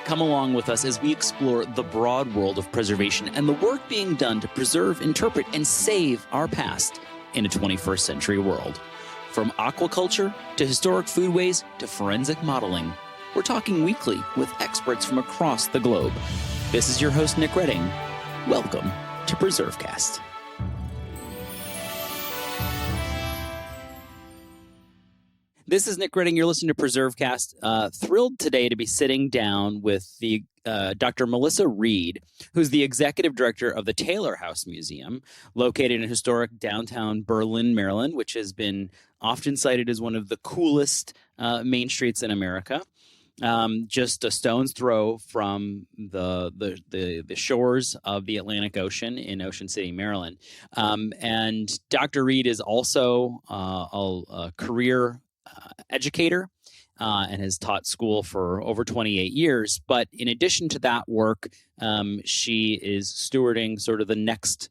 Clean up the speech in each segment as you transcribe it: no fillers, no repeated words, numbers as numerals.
Come along with us as we explore the broad world of preservation and the work being done to preserve, interpret, and save our past in a 21st century world. From aquaculture to historic foodways to forensic modeling, we're talking weekly with experts from across the globe. This is your host, Nick Redding. Welcome to PreserveCast. This is Nick Redding. You're listening to PreserveCast. Thrilled today to be sitting down with the Dr. Melissa Reid, who's the executive director of the Taylor House Museum, located in historic downtown Berlin, Maryland, which has been often cited as one of the coolest main streets in America. Just a stone's throw from the shores of the Atlantic Ocean in Ocean City, Maryland. And Dr. Reid is also a career educator and has taught school for over 28 years. But in addition to that work, she is stewarding sort of the next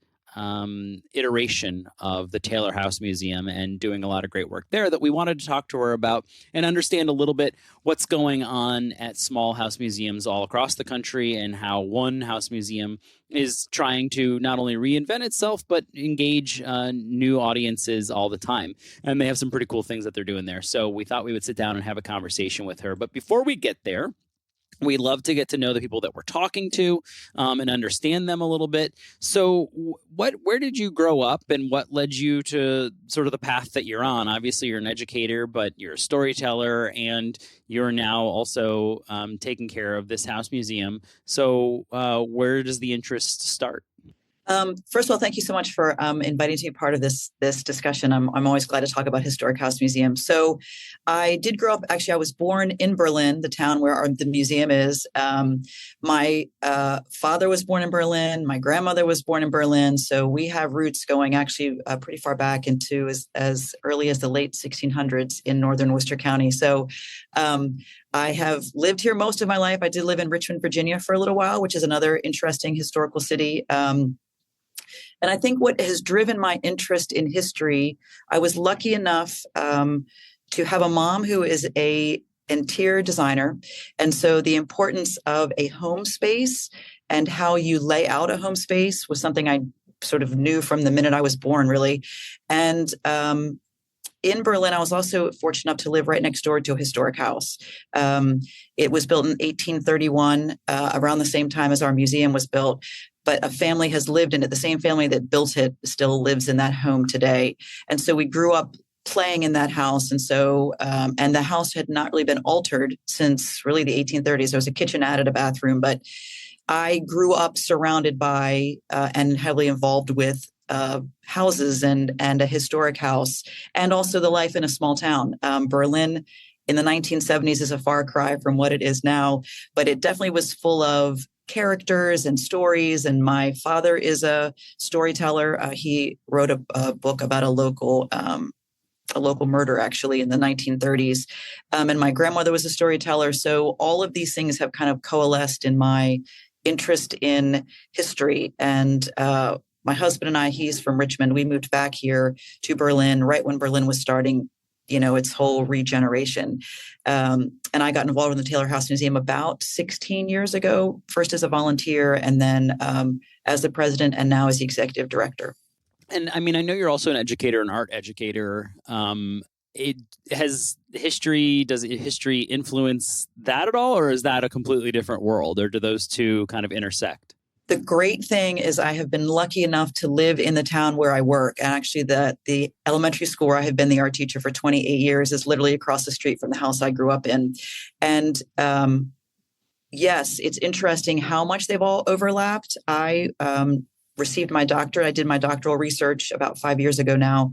iteration of the Taylor House Museum and doing a lot of great work there that we wanted to talk to her about and understand a little bit what's going on at small house museums all across the country and how one house museum is trying to not only reinvent itself, but engage new audiences all the time. And they have some pretty cool things that they're doing there. So we thought we would sit down and have a conversation with her. But before we get there, we love to get to know the people that we're talking to and understand them a little bit. So where did you grow up and what led you to sort of the path that you're on? Obviously, you're an educator, but you're a storyteller, and you're now also taking care of this house museum. So where does the interest start? First of all, thank you so much for inviting me to be part of this discussion. I'm always glad to talk about historic house museums. So I did grow up, actually, I was born in Berlin, the town where the museum is. My father was born in Berlin. My grandmother was born in Berlin. So we have roots going actually pretty far back into as early as the late 1600s in northern Worcester County. So I have lived here most of my life. I did live in Richmond, Virginia for a little while, which is another interesting historical city. And I think what has driven my interest in history, I was lucky enough to have a mom who is an interior designer. And so the importance of a home space and how you lay out a home space was something I sort of knew from the minute I was born, really. And in Berlin, I was also fortunate enough to live right next door to a historic house. It was built in 1831, around the same time as our museum was built. But a family has lived in it. The same family that built it still lives in that home today. And so we grew up playing in that house. And so, and the house had not really been altered since really the 1830s. There was a kitchen added, a bathroom, but I grew up surrounded by and heavily involved with houses and a historic house, and also the life in a small town. Berlin in the 1970s is a far cry from what it is now, but it definitely was full of characters and stories. And my father is a storyteller. He wrote a book about a local murder, actually, in the 1930s. And my grandmother was a storyteller. So all of these things have kind of coalesced in my interest in history. And my husband and I, he's from Richmond. We moved back here to Berlin right when Berlin was starting, its whole regeneration. And I got involved in the Taylor House Museum about 16 years ago, first as a volunteer and then as the president and now as the executive director. And I mean, I know you're also an educator, an art educator. Does history influence that at all, or is that a completely different world, or do those two kind of intersect? The great thing is I have been lucky enough to live in the town where I work. And actually the elementary school where I have been the art teacher for 28 years is literally across the street from the house I grew up in. And yes, it's interesting how much they've all overlapped. I received my doctorate. I did my doctoral research about 5 years ago now.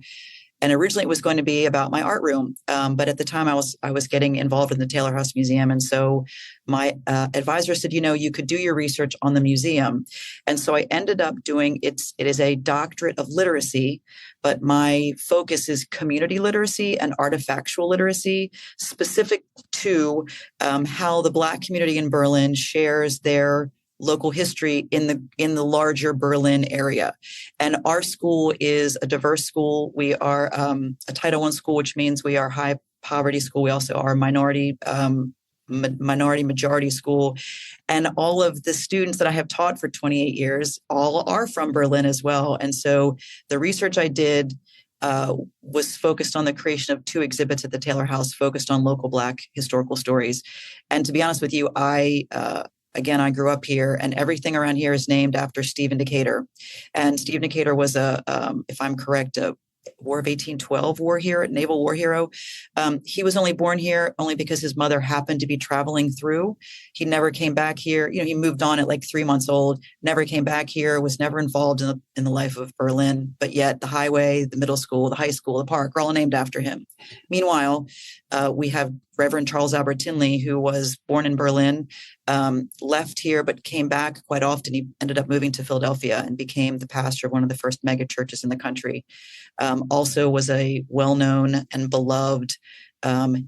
And originally it was going to be about my art room. But at the time I was getting involved in the Taylor House Museum. And so my advisor said, you could do your research on the museum. And so I ended up doing it is a doctorate of literacy, but my focus is community literacy and artifactual literacy, specific to how the Black community in Berlin shares their local history in the larger Berlin area. And our school is a diverse school. We are a Title I school, which means we are high poverty school. We also are minority minority majority school. And all of the students that I have taught for 28 years, all are from Berlin as well. And so the research I did was focused on the creation of 2 exhibits at the Taylor House, focused on local Black historical stories. And to be honest with you, again, I grew up here, and everything around here is named after Stephen Decatur. And Stephen Decatur was if I'm correct, a War of 1812 naval war hero. He was only born here only because his mother happened to be traveling through. He never came back here. He moved on at like 3 months old, never came back here, was never involved in the life of Berlin. But yet the highway, the middle school, the high school, the park are all named after him. Meanwhile, we have Reverend Charles Albert Tinley, who was born in Berlin, left here, but came back quite often. He ended up moving to Philadelphia and became the pastor of one of the first mega churches in the country. Also was a well-known and beloved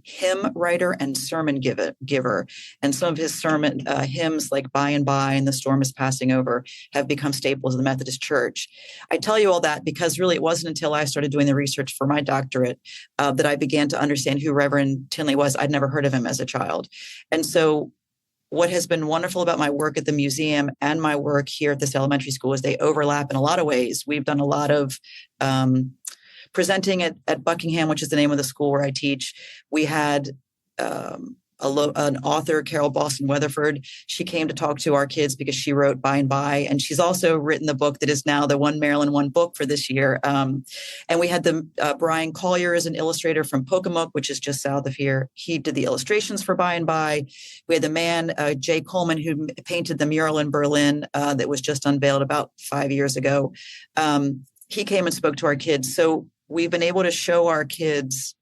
hymn writer and sermon giver. And some of his sermon hymns like By and By and The Storm is Passing Over have become staples of the Methodist Church. I tell you all that because really it wasn't until I started doing the research for my doctorate that I began to understand who Reverend Tinley was. I'd never heard of him as a child. And so what has been wonderful about my work at the museum and my work here at this elementary school is they overlap in a lot of ways. We've done a lot of presenting at Buckingham, which is the name of the school where I teach. We had an author, Carol Boston Weatherford. She came to talk to our kids because she wrote By and By, and she's also written the book that is now the One Maryland, One Book for this year. And we had Brian Collier as an illustrator from Pocomoke, which is just south of here. He did the illustrations for By and By. We had the man, Jay Coleman, who painted the mural in Berlin that was just unveiled about 5 years ago. He came and spoke to our kids. So we've been able to show our kids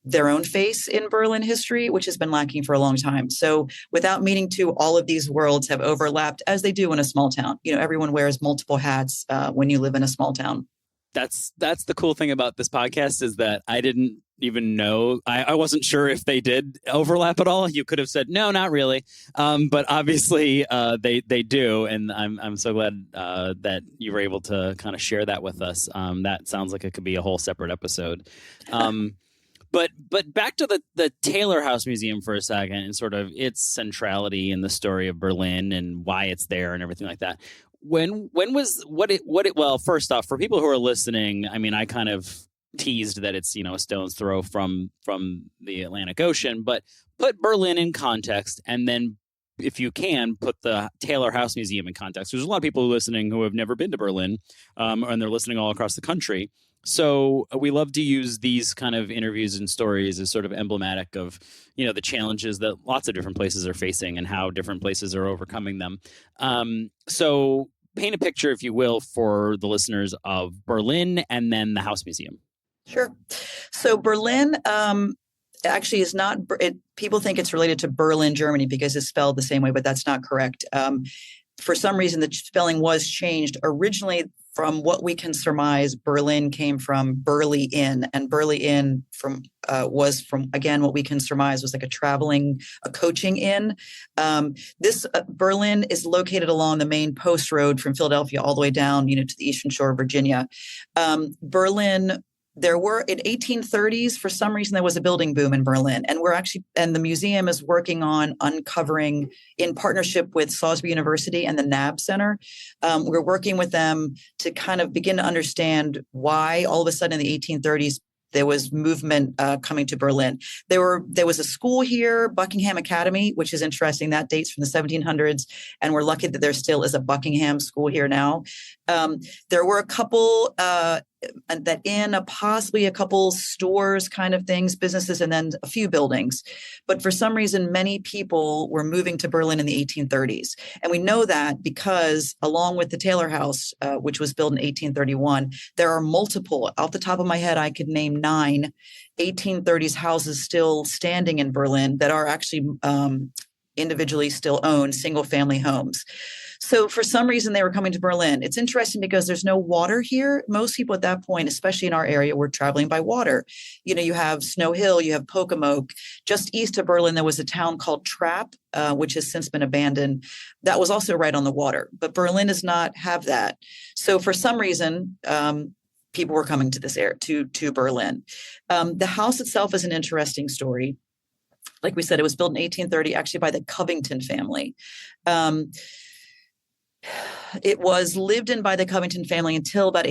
their own face in Berlin history, which has been lacking for a long time. So without meaning to, all of these worlds have overlapped as they do in a small town. Everyone wears multiple hats when you live in a small town. That's the cool thing about this podcast is that I didn't even know. I wasn't sure if they did overlap at all. You could have said, no, not really. But obviously they do. And I'm so glad that you were able to kind of share that with us. That sounds like it could be a whole separate episode. But back to the Taylor House Museum for a second and sort of its centrality in the story of Berlin and why it's there and everything like that. When was well, first off, for people who are listening, I mean, I kind of teased that it's, a stone's throw from the Atlantic Ocean, but put Berlin in context, and then if you can put the Taylor House Museum in context. There's a lot of people listening who have never been to Berlin, and they're listening all across the country. So we love to use these kind of interviews and stories as sort of emblematic of, the challenges that lots of different places are facing and how different places are overcoming them. So paint a picture, if you will, for the listeners of Berlin and then the House Museum. Sure. So Berlin actually is not, people think it's related to Berlin, Germany, because it's spelled the same way, but that's not correct. For some reason, the spelling was changed. Originally, from what we can surmise, Berlin came from Burley Inn, and Burley Inn was from, again, what we can surmise was like a coaching inn. This Berlin is located along the main post road from Philadelphia all the way down, to the eastern shore of Virginia. Berlin. There were in 1830s, for some reason, there was a building boom in Berlin, and the museum is working on uncovering, in partnership with Salisbury University and the NAB Center. We're working with them to kind of begin to understand why all of a sudden in the 1830s there was movement coming to Berlin. There was a school here, Buckingham Academy, which is interesting. That dates from the 1700s, and we're lucky that there still is a Buckingham school here now. There were a couple possibly a couple stores kind of things, businesses, and then a few buildings. But for some reason, many people were moving to Berlin in the 1830s. And we know that because along with the Taylor House, which was built in 1831, there are multiple, off the top of my head, I could name 9 1830s houses still standing in Berlin that are actually individually still owned single family homes. So for some reason, they were coming to Berlin. It's interesting because there's no water here. Most people at that point, especially in our area, were traveling by water. You have Snow Hill, you have Pocomoke. Just east of Berlin, there was a town called Trapp, which has since been abandoned. That was also right on the water. But Berlin does not have that. So for some reason, people were coming to this area, to Berlin. The house itself is an interesting story. Like we said, it was built in 1830, actually by the Covington family. Um, it was lived in by the Covington family until right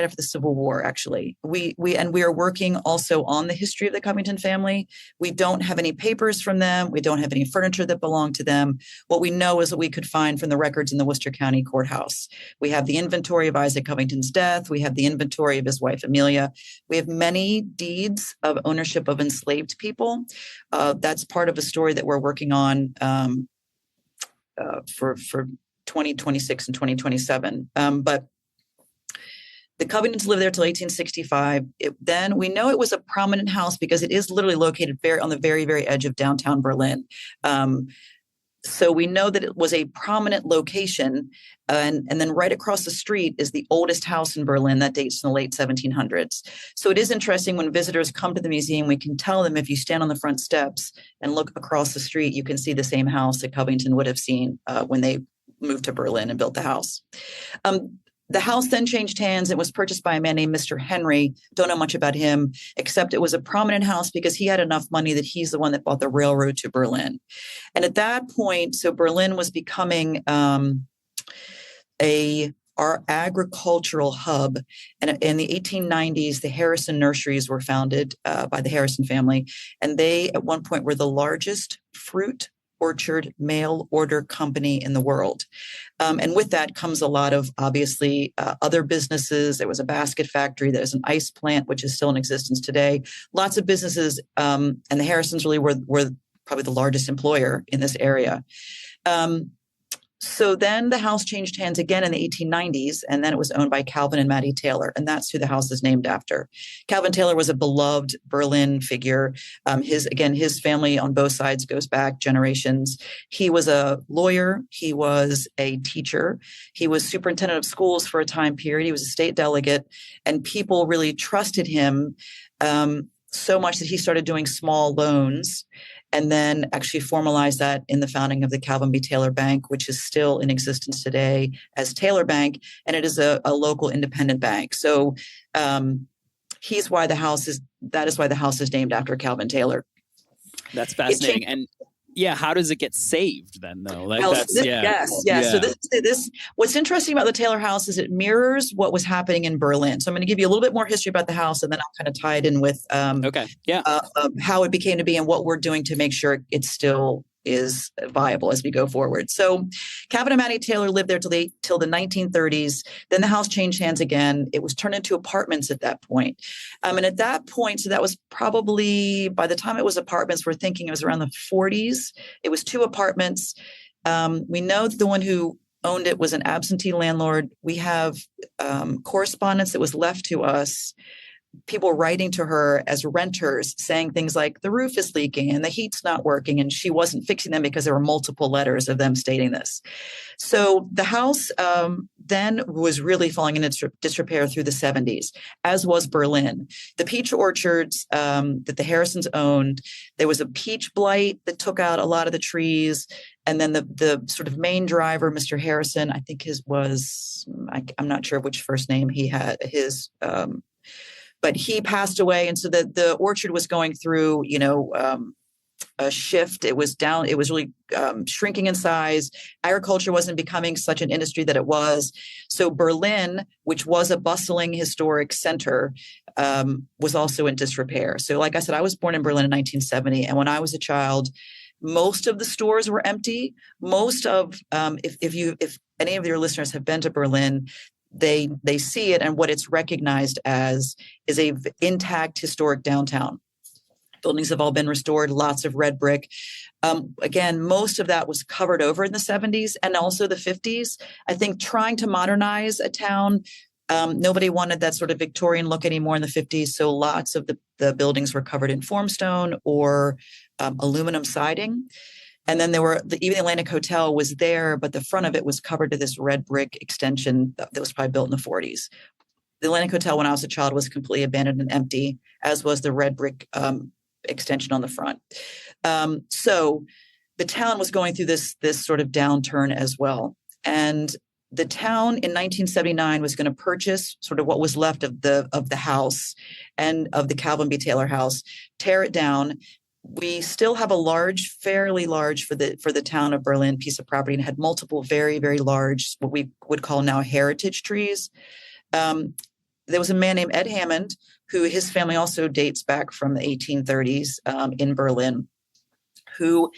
after the Civil War. Actually, we are working also on the history of the Covington family. We don't have any papers from them. We don't have any furniture that belonged to them. What we know is what we could find from the records in the Worcester County Courthouse. We have the inventory of Isaac Covington's death. We have the inventory of his wife Amelia. We have many deeds of ownership of enslaved people. That's part of a story that we're working on for 2026 and 2027. But the Covingtons lived there till 1865. Then we know it was a prominent house because it is literally located on the very, very edge of downtown Berlin. So we know that it was a prominent location. And then right across the street is the oldest house in Berlin that dates from the late 1700s. So it is interesting when visitors come to the museum, we can tell them if you stand on the front steps and look across the street, you can see the same house that Covington would have seen when they moved to Berlin and built the house. The house then changed hands and was purchased by a man named Mr. Henry. Don't know much about him, except it was a prominent house because he had enough money that he's the one that bought the railroad to Berlin. And at that point, so Berlin was becoming our agricultural hub. And in the 1890s, the Harrison nurseries were founded by the Harrison family. And they, at one point, were the largest fruit orchard mail order company in the world. And with that comes a lot of, obviously, other businesses. There was a basket factory. There's an ice plant, which is still in existence today. Lots of businesses. And the Harrisons really were probably the largest employer in this area. So then the house changed hands again in the 1890s, and then it was owned by Calvin and Mattie Taylor, and that's who the house is named after. Calvin Taylor was a beloved Berlin figure. His family on both sides goes back generations. He was a lawyer. He was a teacher. He was superintendent of schools for a time period. He was a state delegate, and people really trusted him so much that he started doing small loans and then actually formalized that in the founding of the Calvin B. Taylor Bank, which is still in existence today as Taylor Bank, and it is a local independent bank. So that is why the house is named after Calvin Taylor. That's fascinating. And yeah, how does it get saved then, though? Yes. So this, what's interesting about the Taylor house is it mirrors what was happening in Berlin. So I'm going to give you a little bit more history about the house, and then I'll kind of tie it in with how it became to be and what we're doing to make sure it still is viable as we go forward. So Calvin and Mattie Taylor lived there till the 1930s. Then the house changed hands again. It was turned into apartments at that point. And at that point, so that was probably, by the time it was apartments, we're thinking it was around the 40s. It was 2 apartments. We know that the one who owned it was an absentee landlord. We have correspondence that was left to us, people writing to her as renters saying things like the roof is leaking and the heat's not working, and she wasn't fixing them because there were multiple letters of them stating this. So the house then was really falling into disrepair through the 70s, as was Berlin. The peach orchards that the Harrisons owned, there was a peach blight that took out a lot of the trees. And then the sort of main driver, Mr. Harrison, I think I'm not sure which first name he had, but he passed away. And so the orchard was going through, a shift. It was down. It was really shrinking in size. Agriculture wasn't becoming such an industry that it was. So Berlin, which was a bustling historic center, was also in disrepair. So like I said, I was born in Berlin in 1970. And when I was a child, most of the stores were empty. Most of, if any of your listeners have been to Berlin, they see it, and what it's recognized as is a intact historic downtown. Buildings have all been restored, lots of red brick. Again, most of that was covered over in the 70s and also the 50s. I think trying to modernize a town, nobody wanted that sort of Victorian look anymore in the 50s. So lots of the buildings were covered in formstone or aluminum siding. And then even the Atlantic Hotel was there, but the front of it was covered to this red brick extension that was probably built in the 40s. The Atlantic Hotel, when I was a child, was completely abandoned and empty, as was the red brick extension on the front. So the town was going through this sort of downturn as well. And the town in 1979 was going to purchase sort of what was left of the house and of the Calvin B. Taylor house, tear it down, we still have a large, fairly large for the town of Berlin piece of property, and had multiple very, very large, what we would call now heritage trees. Um, there was a man named Ed Hammond, who his family also dates back from the 1830s in Berlin, who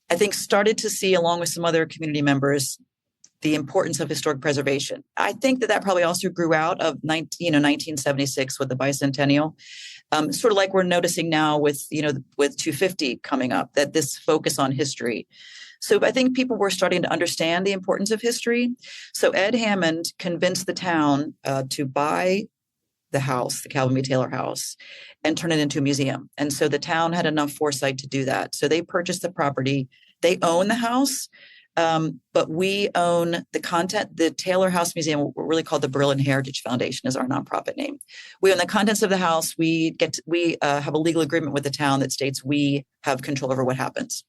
I think started to see, along with some other community members, the importance of historic preservation. I think that probably also grew out of 1976 with the bicentennial, sort of like we're noticing now with with 250 coming up, that this focus on history. So I think people were starting to understand the importance of history. So Ed Hammond convinced the town to buy the house, the Calvin B. Taylor house, and turn it into a museum. And so the town had enough foresight to do that. So they purchased the property. They own the house, but we own the content. The Taylor House Museum, we're really called the Berlin Heritage Foundation, is our nonprofit name. We own the contents of the house. We have a legal agreement with the town that states we have control over what happens.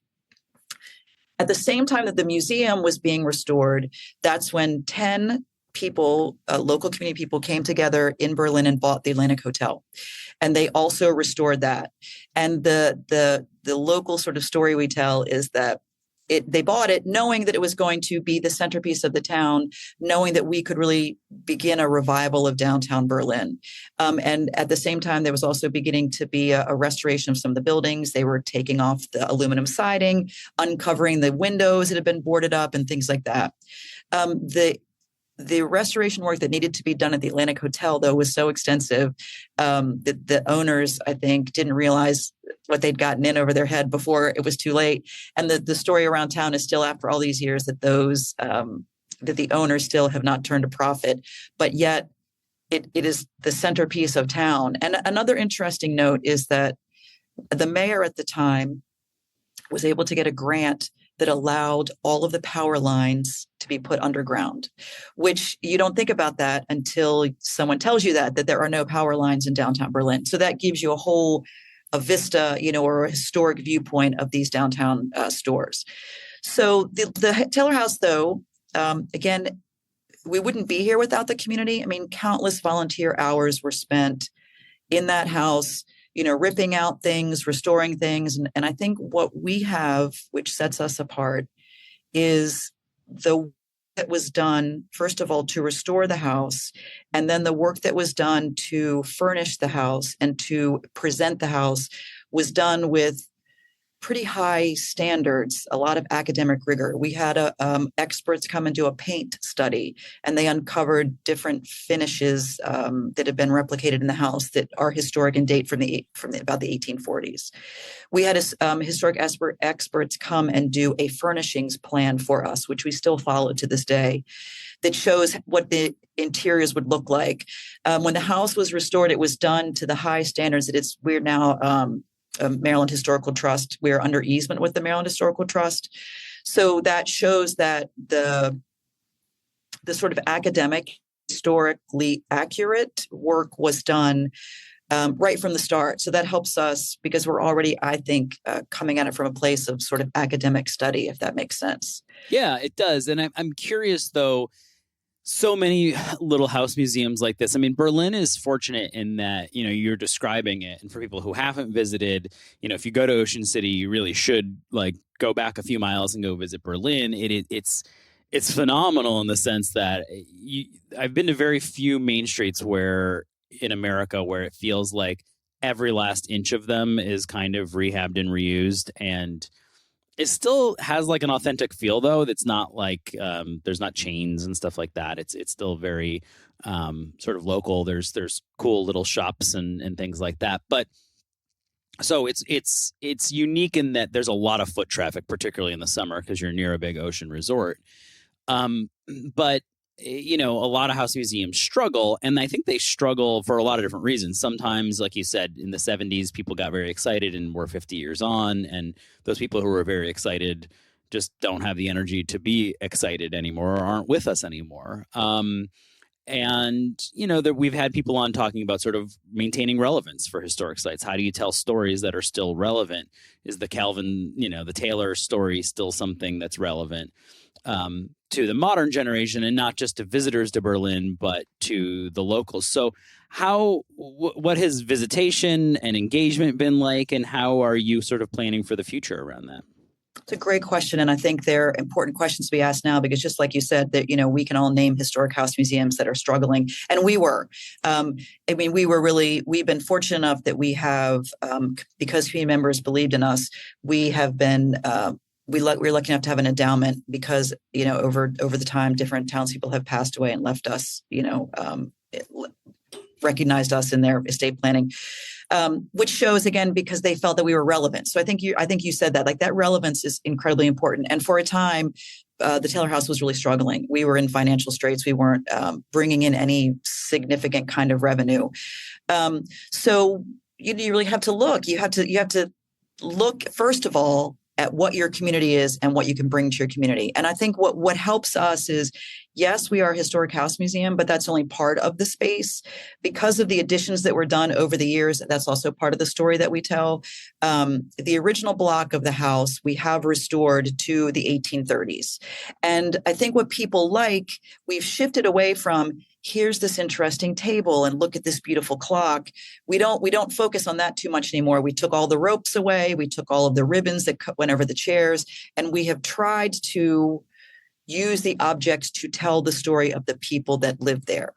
At the same time that the museum was being restored, that's when 10 people, local community people, came together in Berlin and bought the Atlantic Hotel, and they also restored that. And the local sort of story we tell is that they bought it knowing that it was going to be the centerpiece of the town, knowing that we could really begin a revival of downtown Berlin. And at the same time, there was also beginning to be a restoration of some of the buildings. They were taking off the aluminum siding, uncovering the windows that had been boarded up, and things like that. The restoration work that needed to be done at the Atlantic Hotel, though, was so extensive that the owners, I think, didn't realize what they'd gotten in over their head before it was too late. And the story around town is still, after all these years, that that the owners still have not turned a profit, but yet it is the centerpiece of town. And another interesting note is that the mayor at the time was able to get a grant that allowed all of the power lines to be put underground, which you don't think about that until someone tells you that there are no power lines in downtown Berlin. So that gives you a vista, or a historic viewpoint of these downtown stores. So the Taylor House, though, again, we wouldn't be here without the community. I mean, countless volunteer hours were spent in that house, ripping out things, restoring things. And I think what we have, which sets us apart, is the work that was done, first of all, to restore the house, and then the work that was done to furnish the house and to present the house was done with pretty high standards, a lot of academic rigor. We had experts come and do a paint study, and they uncovered different finishes that have been replicated in the house that are historic and date from about the 1840s. We had historic experts come and do a furnishings plan for us, which we still follow to this day, that shows what the interiors would look like. When the house was restored, it was done to the high standards that we're now Maryland Historical Trust. We're under easement with the Maryland Historical Trust. So that shows that the sort of academic, historically accurate work was done right from the start. So that helps us because we're already, I think, coming at it from a place of sort of academic study, if that makes sense. Yeah, it does. And I'm curious, though, so many little house museums like this. I mean, Berlin is fortunate in that, you're describing it. And for people who haven't visited, if you go to Ocean City, you really should go back a few miles and go visit Berlin. It's phenomenal in the sense that I've been to very few main streets in America where it feels like every last inch of them is kind of rehabbed and reused, and it still has an authentic feel, though. That's not there's not chains and stuff like that. It's still very sort of local. There's cool little shops and things like that. But so it's unique in that there's a lot of foot traffic, particularly in the summer because you're near a big ocean resort. But a lot of house museums struggle, and I think they struggle for a lot of different reasons. Sometimes, like you said, in the 70s, people got very excited and we're 50 years on, and those people who were very excited just don't have the energy to be excited anymore or aren't with us anymore. And, that we've had people on talking about sort of maintaining relevance for historic sites. How do you tell stories that are still relevant? Is the Calvin, the Taylor story still something that's relevant to the modern generation, and not just to visitors to Berlin, but to the locals? So what has visitation and engagement been like, and how are you sort of planning for the future around that? It's a great question. And I think they're important questions to be asked now, because just like you said, that, we can all name historic house museums that are struggling. And we were. We've been fortunate enough that we have, because community members believed in us, we have been, we're lucky enough to have an endowment, because, over the time, different townspeople have passed away and left us, recognized us in their estate planning. Which shows, again, because they felt that we were relevant. So I think you said that, like, that relevance is incredibly important. And for a time, the Taylor House was really struggling. We were in financial straits. We weren't bringing in any significant kind of revenue. So you really have to look. You have to look, first of all, at what your community is and what you can bring to your community. And I think what helps us is, yes, we are a historic house museum, but that's only part of the space. Because of the additions that were done over the years, that's also part of the story that we tell. The original block of the house, we have restored to the 1830s. And I think what people like, we've shifted away from, here's this interesting table and look at this beautiful clock. We don't focus on that too much anymore. We took all the ropes away. We took all of the ribbons that went over the chairs, and we have tried to use the objects to tell the story of the people that live there.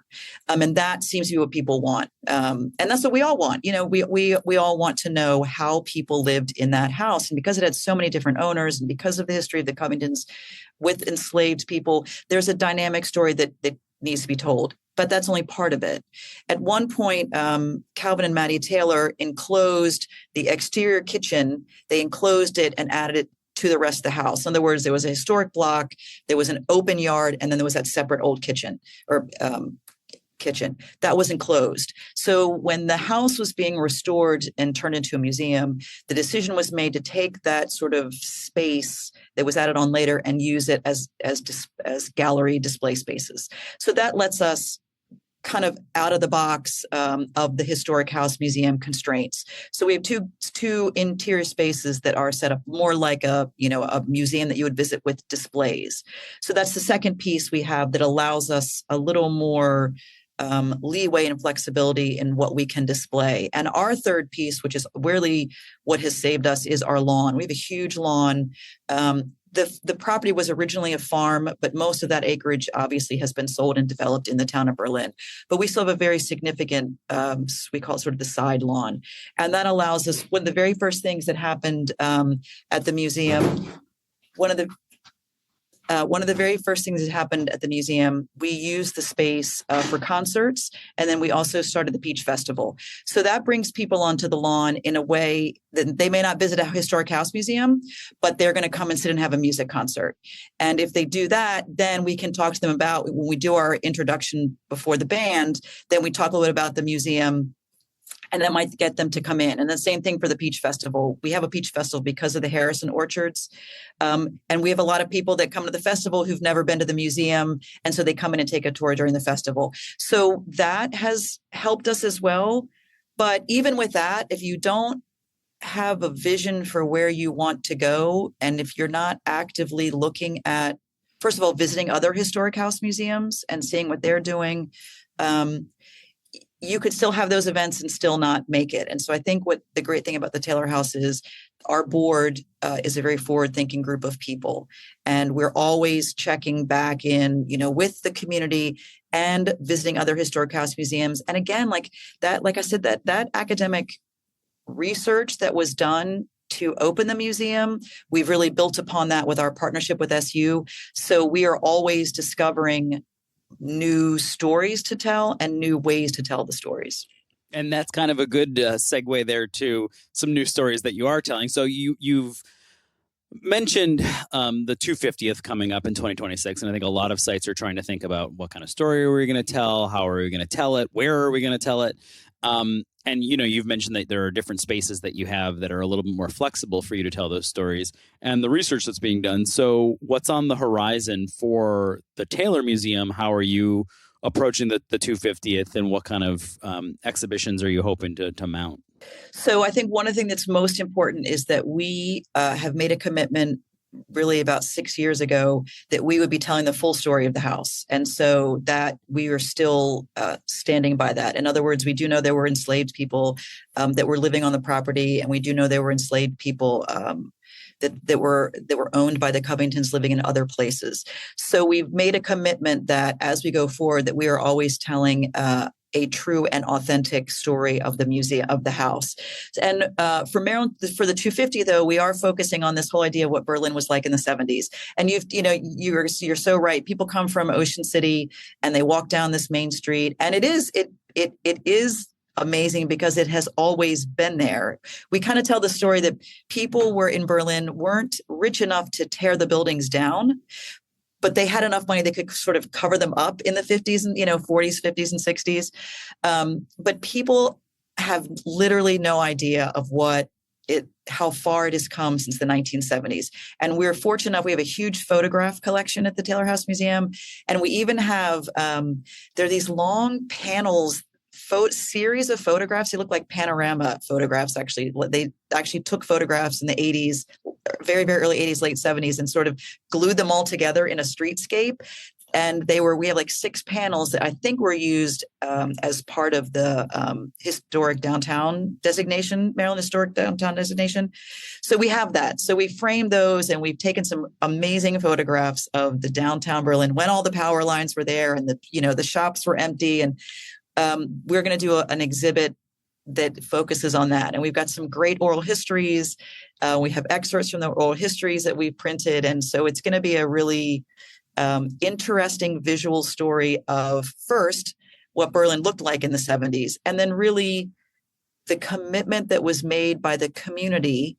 And that seems to be what people want. And that's what we all want. We all want to know how people lived in that house. And because it had so many different owners, and because of the history of the Covingtons with enslaved people, there's a dynamic story that needs to be told. But that's only part of it. At one point, Calvin and Mattie Taylor enclosed the exterior kitchen. They enclosed it and added it to the rest of the house. In other words, there was a historic block, there was an open yard, and then there was that separate old kitchen that was enclosed. So when the house was being restored and turned into a museum, the decision was made to take that sort of space that was added on later and use it as gallery display spaces. So that lets us kind of out of the box of the historic house museum constraints. So we have two interior spaces that are set up more like a museum that you would visit with displays. So that's the second piece we have that allows us a little more leeway and flexibility in what we can display. And our third piece, which is really what has saved us, is our lawn. We have a huge lawn. The property was originally a farm, but most of that acreage obviously has been sold and developed in the town of Berlin. But we still have a very significant, we call it sort of the side lawn. And that allows us, one of the very first things that happened at the museum, one of the very first things that happened at the museum, we used the space for concerts, and then we also started the Peach Festival. So that brings people onto the lawn in a way that they may not visit a historic house museum, but they're going to come and sit and have a music concert. And if they do that, then we can talk to them about, when we do our introduction before the band, then we talk a little bit about the museum, and that might get them to come in. And the same thing for the Peach Festival. We have a Peach Festival because of the Harrison orchards. And we have a lot of people that come to the festival who've never been to the museum. And so they come in and take a tour during the festival. So that has helped us as well. But even with that, if you don't have a vision for where you want to go, and if you're not actively looking at, first of all, visiting other historic house museums and seeing what they're doing, you could still have those events and still not make it. And so I think what the great thing about the Taylor House is, our board is a very forward-thinking group of people. And we're always checking back in, with the community and visiting other historic house museums. And again, like I said, that academic research that was done to open the museum, we've really built upon that with our partnership with SU. So we are always discovering new stories to tell and new ways to tell the stories. And that's kind of a good segue there to some new stories that you are telling. So you've mentioned the 250th coming up in 2026. And I think a lot of sites are trying to think about, what kind of story are we going to tell? How are we going to tell it? Where are we going to tell it? And, you've mentioned that there are different spaces that you have that are a little bit more flexible for you to tell those stories, and the research that's being done. So what's on the horizon for the Taylor Museum? How are you approaching the 250th, and what kind of exhibitions are you hoping to mount? So I think one of the things that's most important is that we have made a commitment really about 6 years ago that we would be telling the full story of the house. And so that we are still standing by that. In other words, we do know there were enslaved people that were living on the property, and we do know there were enslaved people that were owned by the Covingtons living in other places. So we've made a commitment that as we go forward, that we are always telling a true and authentic story of the museum, of the house. And for Maryland, for the 250, though, we are focusing on this whole idea of what Berlin was like in the 70s. And you're so right. People come from Ocean City and they walk down this main street, and it is amazing because it has always been there. We kind of tell the story that people were in Berlin weren't rich enough to tear the buildings down, but they had enough money they could sort of cover them up in the 50s and 40s, 50s, and 60s. But people have literally no idea of how far it has come since the 1970s. And we're fortunate enough, we have a huge photograph collection at the Taylor House Museum. And we even have, there are these long panels, series of photographs. They look like panorama photographs, actually. They actually took photographs in the 80s, very, very early 80s, late 70s, and sort of glued them all together in a streetscape. And we have like 6 panels that I think were used as part of the historic downtown designation, Maryland Historic Downtown designation. So we have that. So we framed those, and we've taken some amazing photographs of the downtown Berlin when all the power lines were there and the shops were empty. And we're going to do an exhibit that focuses on that. And we've got some great oral histories. We have excerpts from the oral histories that we've printed. And so it's going to be a really interesting visual story of, first, what Berlin looked like in the 70s, and then really the commitment that was made by the community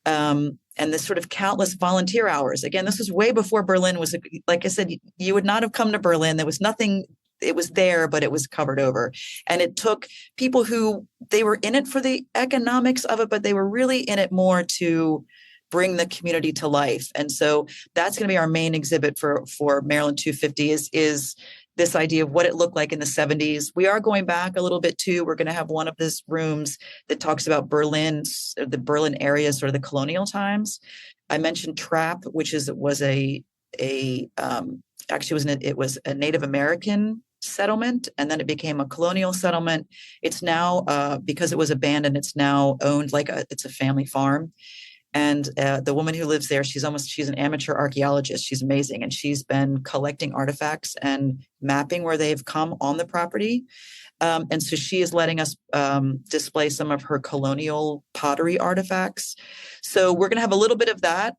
and the sort of countless volunteer hours. Again, this was way before Berlin was, like I said, you would not have come to Berlin. There was nothing. It was there, but it was covered over. And it took people who they were in it for the economics of it, but they were really in it more to bring the community to life. And so that's going to be our main exhibit for Maryland 250 is this idea of what it looked like in the 70s. We are going back a little bit too. We're going to have one of these rooms that talks about the Berlin area, sort of the colonial times. I mentioned Trapp, which was a Native American settlement, and then it became a colonial settlement. It's now because it was abandoned, it's now owned it's a family farm. And the woman who lives there, she's an amateur archaeologist. She's amazing, and she's been collecting artifacts and mapping where they've come on the property. And so she is letting us display some of her colonial pottery artifacts. So we're going to have a little bit of that,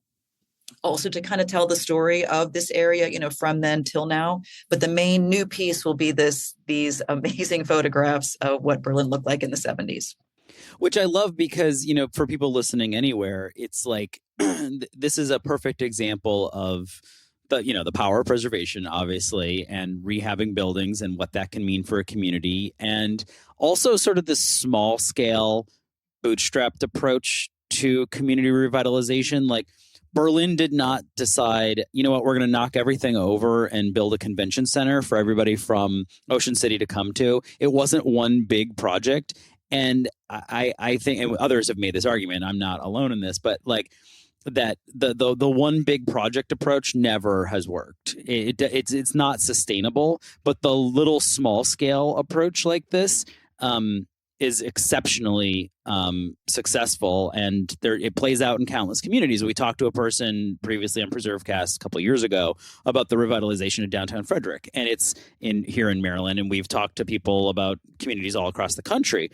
also to kind of tell the story of this area, from then till now. But the main new piece will be these amazing photographs of what Berlin looked like in the 70s. Which I love because, for people listening anywhere, it's like this is a perfect example of the power of preservation, obviously, and rehabbing buildings and what that can mean for a community. And also sort of this small scale bootstrapped approach to community revitalization. Like, Berlin did not decide, we're going to knock everything over and build a convention center for everybody from Ocean City to come to. It wasn't one big project. And I think, and others have made this argument, I'm not alone in this, but like that the one big project approach never has worked. It's not sustainable, but the little small scale approach like this is exceptionally successful, and it plays out in countless communities. We talked to a person previously on PreserveCast a couple of years ago about the revitalization of downtown Frederick, and it's here in Maryland. And we've talked to people about communities all across the country,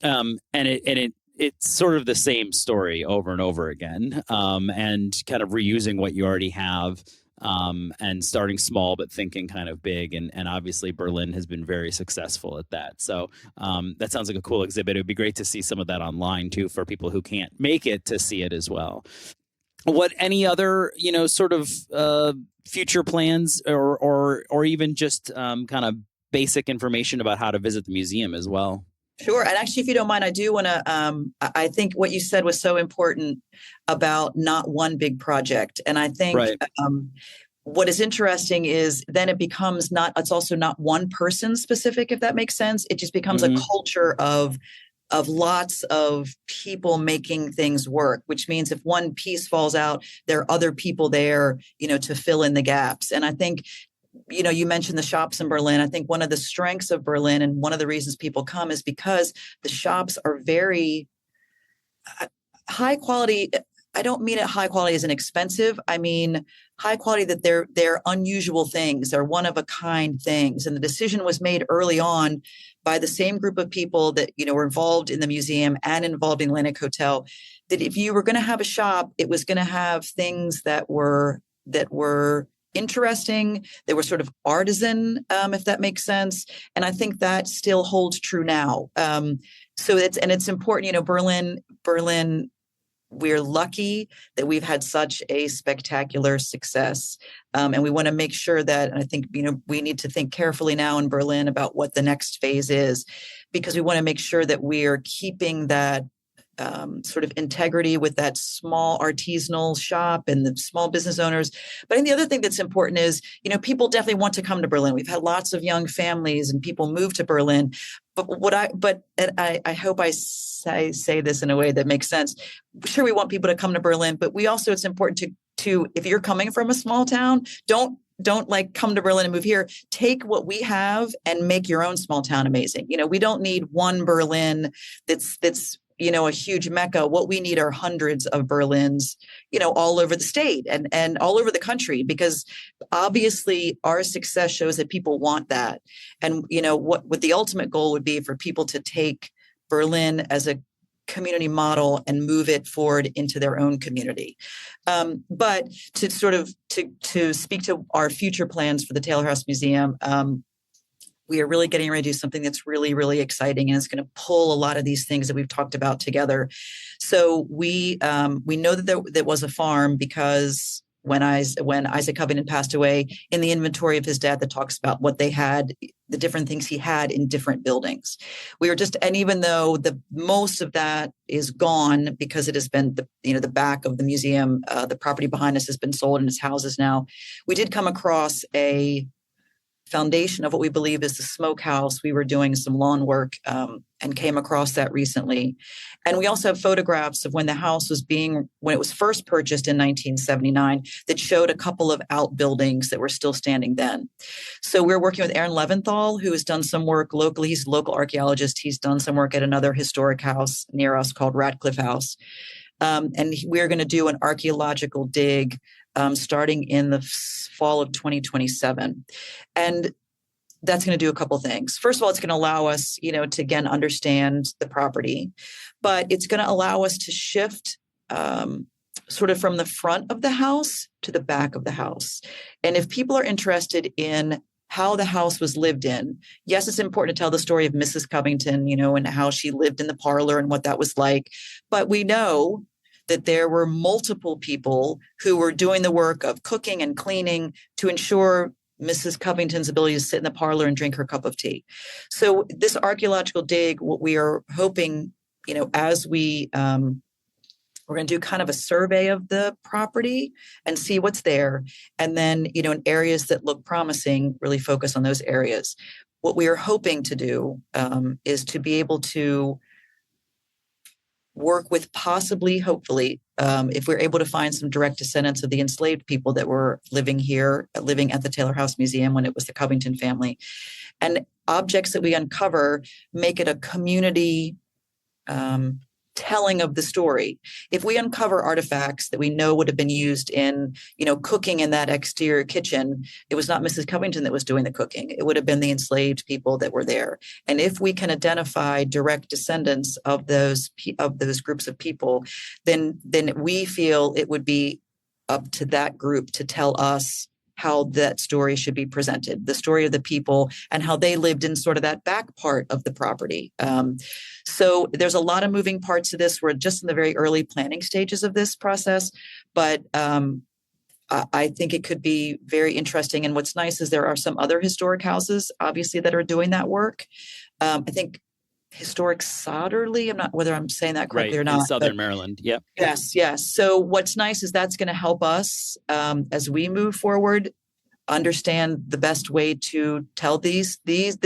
and it's sort of the same story over and over again, and kind of reusing what you already have. And starting small but thinking kind of big, and obviously Berlin has been very successful at that. So that sounds like a cool exhibit. It would be great to see some of that online too for people who can't make it to see it as well. What any other sort of future plans or even just kind of basic information about how to visit the museum as well? Sure. And actually, if you don't mind, I do want to, I think what you said was so important about not one big project. And I think right. what is interesting is then it becomes not, it's also not one person specific, if that makes sense. It just becomes a Mm-hmm. culture of lots of people making things work, which means if one piece falls out, there are other people there, to fill in the gaps. And I think, you mentioned the shops in Berlin. I think one of the strengths of Berlin and one of the reasons people come is because the shops are very high quality. I don't mean it high quality as an expensive. I mean high quality that they're unusual things. They're one of a kind things. And the decision was made early on by the same group of people that were involved in the museum and involved in Atlantic Hotel, that if you were going to have a shop, it was going to have things that were interesting. They were sort of artisan, if that makes sense. And I think that still holds true now. So it's important. Berlin. We're lucky that we've had such a spectacular success. And we want to make sure that, and I think, we need to think carefully now in Berlin about what the next phase is, because we want to make sure that we are keeping that sort of integrity with that small artisanal shop and the small business owners. But I think the other thing that's important is, people definitely want to come to Berlin. We've had lots of young families and people move to Berlin. But I hope I say this in a way that makes sense. Sure, we want people to come to Berlin, but it's important to if you're coming from a small town, don't like come to Berlin and move here. Take what we have and make your own small town amazing. We don't need one Berlin that's a huge mecca. What we need are hundreds of Berlins, all over the state and all over the country, because obviously our success shows that people want that. And, what the ultimate goal would be for people to take Berlin as a community model and move it forward into their own community. But to sort of to speak to our future plans for the Taylor House Museum, we are really getting ready to do something that's really, really exciting, and it's going to pull a lot of these things that we've talked about together. So we know that there was a farm, because when Isaac Covington passed away, in the inventory of his dad that talks about what they had, the different things he had in different buildings. And even though the most of that is gone because it has been the back of the museum, the property behind us has been sold and it's houses now. We did come across a foundation of what we believe is the smokehouse. We were doing some lawn work and came across that recently. And we also have photographs of when it was first purchased in 1979, that showed a couple of outbuildings that were still standing then. So we're working with Aaron Leventhal, who has done some work locally. He's a local archaeologist. He's done some work at another historic house near us called Radcliffe House. And we're going to do an archaeological dig starting in the fall of 2027. And that's going to do a couple things. First of all, it's going to allow us, to again understand the property, but it's going to allow us to shift sort of from the front of the house to the back of the house. And if people are interested in how the house was lived in, yes, it's important to tell the story of Mrs. Covington, and how she lived in the parlor and what that was like. But we know that there were multiple people who were doing the work of cooking and cleaning to ensure Mrs. Covington's ability to sit in the parlor and drink her cup of tea. So this archaeological dig, what we are hoping, as we're going to do kind of a survey of the property and see what's there. And then, in areas that look promising, really focus on those areas. What we are hoping to do is to be able to work with hopefully, if we're able to find some direct descendants of the enslaved people that were living at the Taylor House Museum when it was the Covington family. And objects that we uncover make it a community telling of the story. If we uncover artifacts that we know would have been used in, cooking in that exterior kitchen, it was not Mrs. Covington that was doing the cooking. It would have been the enslaved people that were there. And if we can identify direct descendants of those groups of people, then we feel it would be up to that group to tell us how that story should be presented, the story of the people and how they lived in sort of that back part of the property. So there's a lot of moving parts to this. We're just in the very early planning stages of this process, but I think it could be very interesting. And what's nice is there are some other historic houses, obviously, that are doing that work. I think historic Solderly. I'm not whether I'm saying that correctly Right. or In not, but Southern Maryland. Yep. yes, yes. So what's nice is that's going to help us as we move forward understand the best way to tell this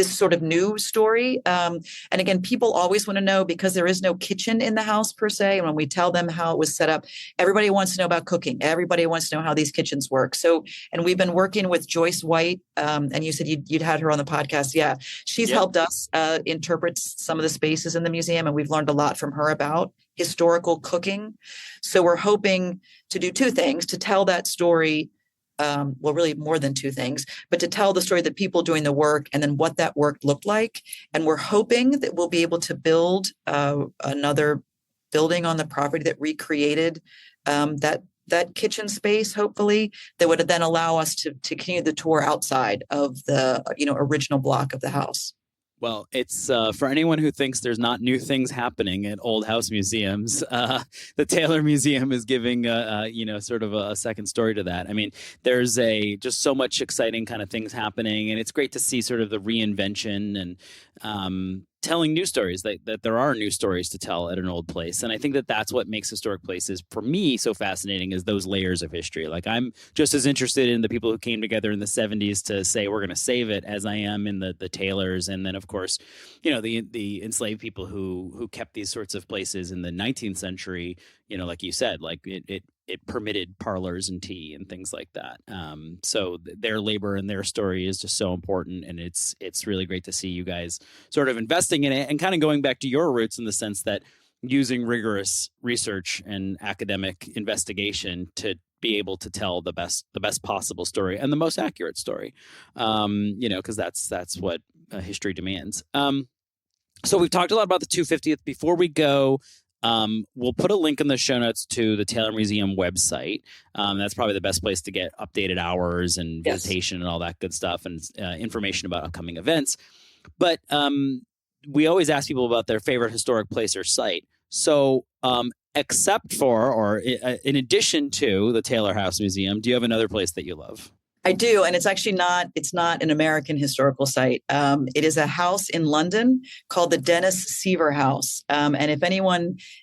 sort of new story. And again, people always want to know because there is no kitchen in the house per se. And when we tell them how it was set up, everybody wants to know about cooking. Everybody wants to know how these kitchens work. So, and we've been working with Joyce White, and you said you'd had her on the podcast. Yeah, she's Yep. helped us interpret some of the spaces in the museum, and we've learned a lot from her about historical cooking. So we're hoping to do two things: to tell that story, well, really more than two things, but to tell the story of the people doing the work and then what that work looked like. And we're hoping that we'll be able to build another building on the property that recreated that kitchen space, hopefully, that would then allow us to continue the tour outside of the original block of the house. Well, it's for anyone who thinks there's not new things happening at old house museums. The Taylor Museum is giving, sort of a second story to that. I mean, there's just so much exciting kind of things happening, and it's great to see sort of the reinvention and telling new stories, that there are new stories to tell at an old place. And I think that that's what makes historic places, for me, so fascinating, is those layers of history. Like, I'm just as interested in the people who came together in the 70s to say we're going to save it as I am in the Taylors. And then, of course, the enslaved people who kept these sorts of places in the 19th century, like you said, like it permitted parlors and tea and things like that. So their labor and their story is just so important, and it's really great to see you guys sort of investing in it and kind of going back to your roots in the sense that using rigorous research and academic investigation to be able to tell the best possible story and the most accurate story. Because that's what history demands. So we've talked a lot about the 250th. Before we go, we'll put a link in the show notes to the Taylor Museum website. That's probably the best place to get updated hours and visitation and all that good stuff, and information about upcoming events. But we always ask people about their favorite historic place or site. So except for, or in addition to the Taylor House Museum, do you have another place that you love? I do, and it's actually it's not an American historical site. It is a house in London called the Dennis Seaver House. And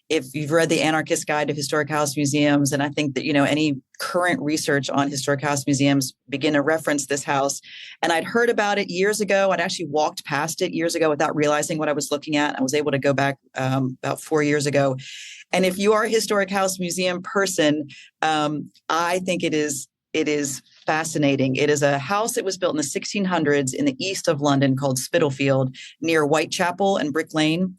if you've read the Anarchist Guide to Historic House Museums, and I think that, any current research on historic house museums begin to reference this house. And I'd heard about it years ago. I'd actually walked past it years ago without realizing what I was looking at. I was able to go back about 4 years ago. And if you are a historic house museum person, I think it is fascinating. It is a house that was built in the 1600s in the east of London called Spitalfield, near Whitechapel and Brick Lane.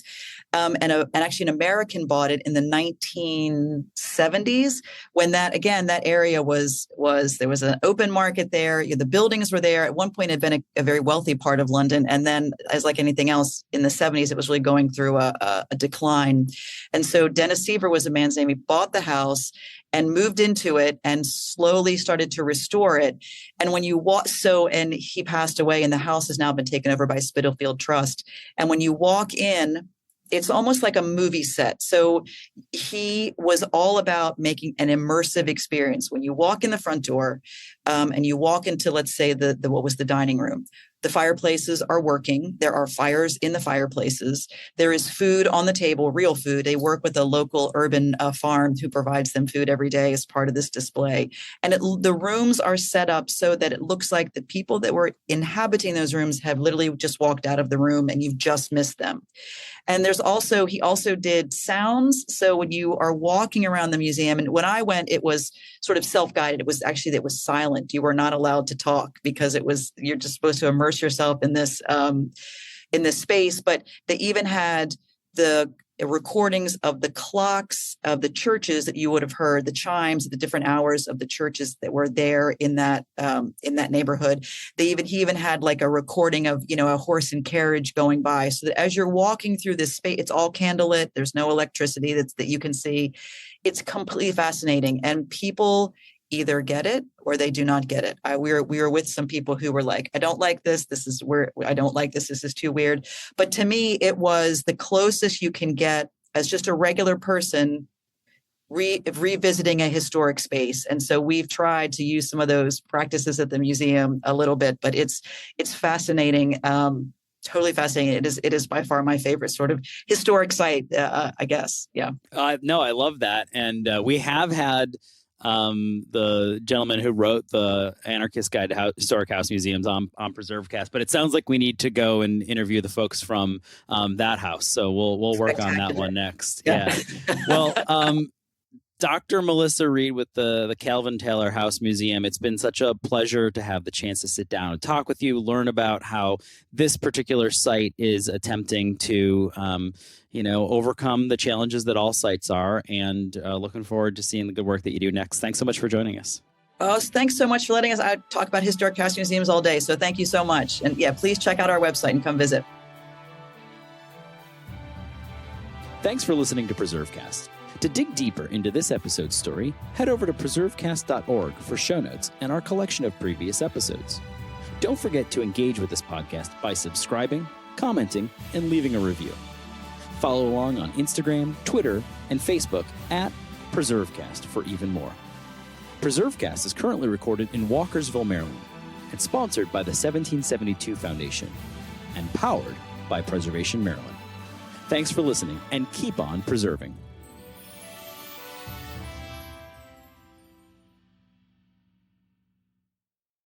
And actually an American bought it in the 1970s when that area there was an open market there. The buildings were there. At one point, it had been a very wealthy part of London. And then, as like anything else in the 70s, it was really going through a decline. And so Dennis Seaver was a man's name. He bought the house and moved into it and slowly started to restore it. And when you and he passed away, and the house has now been taken over by Spitalfield Trust. And when you walk in, it's almost like a movie set. So he was all about making an immersive experience. When you walk in the front door and you walk into, let's say, what was the dining room, the fireplaces are working. There are fires in the fireplaces. There is food on the table, real food. They work with a local urban farm who provides them food every day as part of this display. And the rooms are set up so that it looks like the people that were inhabiting those rooms have literally just walked out of the room and you've just missed them. And he also did sounds. So when you are walking around the museum, and when I went, it was sort of self-guided. It was silent. You were not allowed to talk because you're just supposed to immerse yourself in this space. But they even had the recordings of the clocks of the churches that you would have heard, the chimes at the different hours of the churches that were there in that neighborhood. He even had like a recording of, a horse and carriage going by, so that as you're walking through this space, it's all candlelit. There's no electricity that you can see. It's completely fascinating, and people either get it or they do not get it. We were with some people who were like, I don't like this. This is where I don't like this. This is too weird. But to me, it was the closest you can get as just a regular person revisiting a historic space. And so we've tried to use some of those practices at the museum a little bit, but it's fascinating. Totally fascinating. It is by far my favorite sort of historic site, I guess. Yeah. No, I love that. And we have had the gentleman who wrote the Anarchist Guide to Historic House Museums on PreserveCast, but it sounds like we need to go and interview the folks from that house. So we'll work on that one next. Yeah. Well, Dr. Melissa Reid with the Calvin Taylor House Museum, it's been such a pleasure to have the chance to sit down and talk with you, learn about how this particular site is attempting to, overcome the challenges that all sites are, and looking forward to seeing the good work that you do next. Thanks so much for joining us. Oh, thanks so much for letting us talk about historic house museums all day. So thank you so much. And yeah, please check out our website and come visit. Thanks for listening to PreserveCast. To dig deeper into this episode's story, head over to preservecast.org for show notes and our collection of previous episodes. Don't forget to engage with this podcast by subscribing, commenting, and leaving a review. Follow along on Instagram, Twitter, and Facebook at PreserveCast for even more. PreserveCast is currently recorded in Walkersville, Maryland, and sponsored by the 1772 Foundation, and powered by Preservation Maryland. Thanks for listening, and keep on preserving.